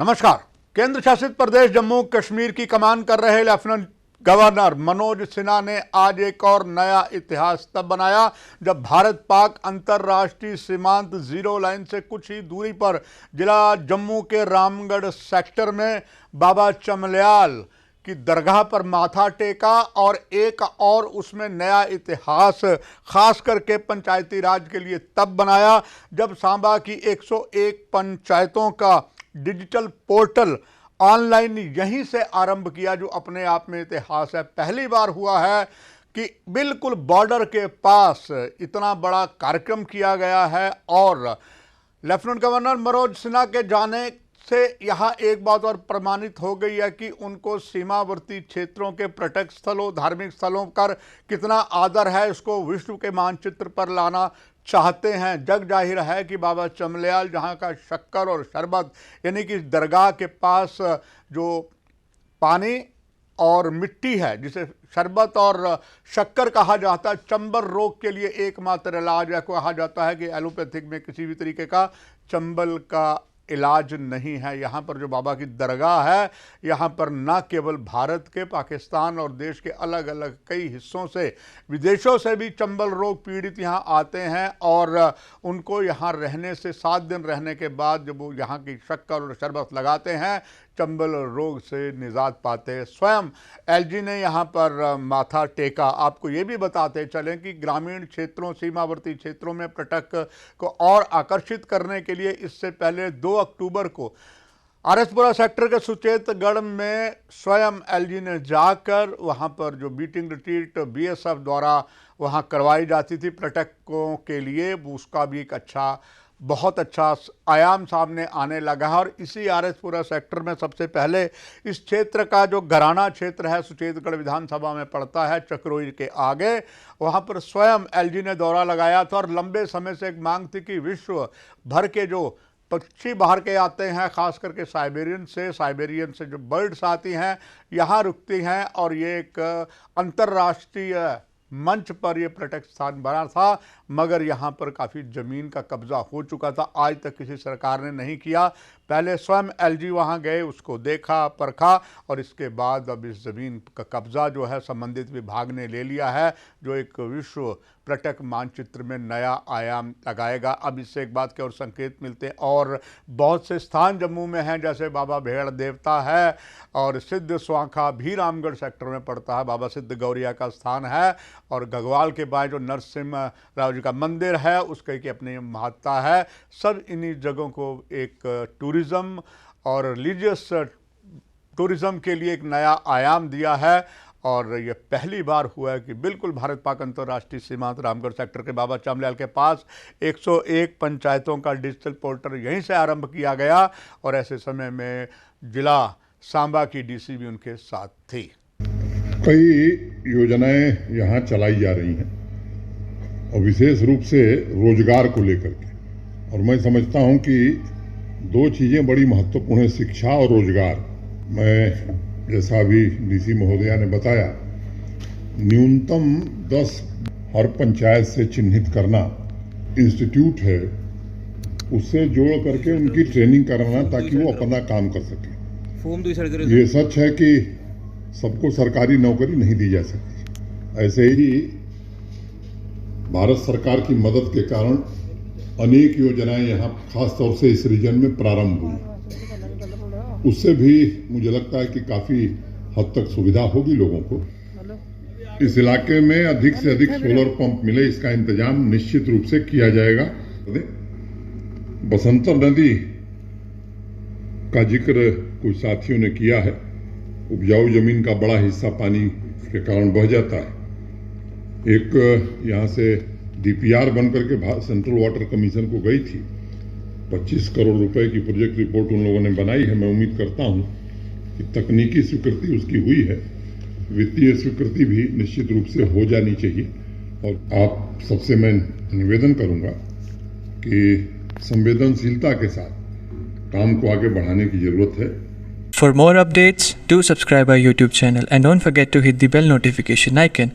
नमस्कार। केंद्र शासित प्रदेश जम्मू कश्मीर की कमान कर रहे लेफ्टिनेंट गवर्नर मनोज सिन्हा ने आज एक और नया इतिहास तब बनाया जब भारत पाक अंतर्राष्ट्रीय सीमांत जीरो लाइन से कुछ ही दूरी पर जिला जम्मू के रामगढ़ सेक्टर में बाबा चमल्याल की दरगाह पर माथा टेका और एक और उसमें नया इतिहास खास करके पंचायती राज के लिए तब बनाया जब सांबा की 101 पंचायतों का डिजिटल पोर्टल ऑनलाइन यहीं से आरंभ किया, जो अपने आप में इतिहास है। पहली बार हुआ है कि बिल्कुल बॉर्डर के पास इतना बड़ा कार्यक्रम किया गया है। और लेफ्टिनेंट गवर्नर मनोज सिन्हा के जाने से यहाँ एक बात और प्रमाणित हो गई है कि उनको सीमावर्ती क्षेत्रों के पर्यटक स्थलों, धार्मिक स्थलों पर कितना आदर है, इसको विश्व के मानचित्र पर लाना चाहते हैं। जग जाहिर है कि बाबा चमल्याल जहाँ का शक्कर और शरबत यानी कि दरगाह के पास जो पानी और मिट्टी है जिसे शरबत और शक्कर कहा जाता है, चंबल रोग के लिए एकमात्र इलाज है। कहा जाता है कि एलोपैथिक में किसी भी तरीके का चंबल का इलाज नहीं है। यहाँ पर जो बाबा की दरगाह है, यहाँ पर न केवल भारत के, पाकिस्तान और देश के अलग अलग कई हिस्सों से, विदेशों से भी चंबल रोग पीड़ित यहाँ आते हैं और उनको यहाँ रहने से 7 दिन रहने के बाद जब वो यहाँ की शक्कर और शरबत लगाते हैं, चंबल रोग से निजात पाते हैं। स्वयं एलजी ने यहाँ पर माथा टेका। आपको ये भी बताते चलें कि ग्रामीण क्षेत्रों, सीमावर्ती क्षेत्रों में पर्यटक को और आकर्षित करने के लिए इससे पहले 2 अक्टूबर को आरएसपुरा सेक्टर के सुचेतगढ़ में स्वयं एलजी ने जाकर वहाँ पर जो बीटिंग रिट्रीट बीएसएफ द्वारा वहाँ करवाई जाती थी पर्यटकों के लिए, उसका भी एक बहुत अच्छा आयाम सामने आने लगा है। और इसी आरएसपुरा सेक्टर में सबसे पहले इस क्षेत्र का जो घराना क्षेत्र है, सुचेतगढ़ विधानसभा में पड़ता है, चक्रोई के आगे, वहाँ पर स्वयं एलजी ने दौरा लगाया था। और लंबे समय से एक मांग थी कि विश्व भर के जो पक्षी बाहर के आते हैं, खास करके साइबेरियन से जो बर्ड्स आती हैं, यहाँ रुकती हैं और ये एक अंतर्राष्ट्रीय मंच पर ये पर्यटक स्थान बना था। मगर यहाँ पर काफ़ी ज़मीन का कब्जा हो चुका था, आज तक किसी सरकार ने नहीं किया। पहले स्वयं एलजी वहाँ गए, उसको देखा, परखा और इसके बाद अब इस ज़मीन का कब्जा जो है संबंधित विभाग ने ले लिया है, जो एक विश्व पर्यटक मानचित्र में नया आयाम लगाएगा। अब इससे एक बात के और संकेत मिलते हैं और बहुत से स्थान जम्मू में हैं, जैसे बाबा भेड़ देवता है और सिद्ध स्वांखा भी रामगढ़ सेक्टर में पड़ता है, बाबा सिद्ध गौरिया का स्थान है। और गगवाल के बाद जो नरसिम्हा राव जी का मंदिर है, उसकी की अपनी महत्ता है। सब इन्हीं जगहों को एक टूरिज़्म और रिलीजियस टूरिज़्म के लिए एक नया आयाम दिया है। और ये पहली बार हुआ है कि बिल्कुल भारत पाक अंतर्राष्ट्रीय सीमांत रामगढ़ सेक्टर के बाबा चमल्याल के पास 101 पंचायतों का डिजिटल पोर्टल यहीं से आरंभ किया गया। और ऐसे समय में जिला सांबा की डीसी भी उनके साथ थी। कई योजनाएं यहाँ चलाई जा रही हैं और विशेष रूप से रोजगार को लेकर के। और मैं समझता हूँ कि 2 चीज़ें बड़ी महत्वपूर्ण हैं, शिक्षा और रोजगार। मैं जैसा अभी डीसी महोदया ने बताया, न्यूनतम 10 हर पंचायत से चिन्हित करना, इंस्टीट्यूट है उससे जोड़ करके उनकी ट्रेनिंग कराना ताकि वो अपना काम कर सके। ये सच है कि सबको सरकारी नौकरी नहीं दी जा सकती। ऐसे ही भारत सरकार की मदद के कारण अनेक योजनाएं यहाँ खास तौर से इस रीजन में प्रारंभ हुई। उससे भी मुझे लगता है कि काफी हद तक सुविधा होगी लोगों को। इस इलाके में अधिक से अधिक सोलर पंप मिले, इसका इंतजाम निश्चित रूप से किया जाएगा। बसंतर नदी का जिक्र कुछ साथियों ने किया है। उपजाऊ जमीन का बड़ा हिस्सा पानी के कारण बह जाता है। एक यहाँ से डीपीआर बनकर के सेंट्रल वाटर कमीशन को गई थी, 25 करोड़ रुपए की प्रोजेक्ट रिपोर्ट उन लोगों ने बनाई है। मैं उम्मीद करता हूं कि तकनीकी स्वीकृति उसकी हुई है, वित्तीय स्वीकृति भी निश्चित रूप से हो जानी चाहिए। और आप सबसे मैं निवेदन करूंगा कि संवेदनशीलता के साथ काम को आगे बढ़ाने की जरूरत है। For more updates, do subscribe our YouTube channel and don't forget to hit the bell notification icon.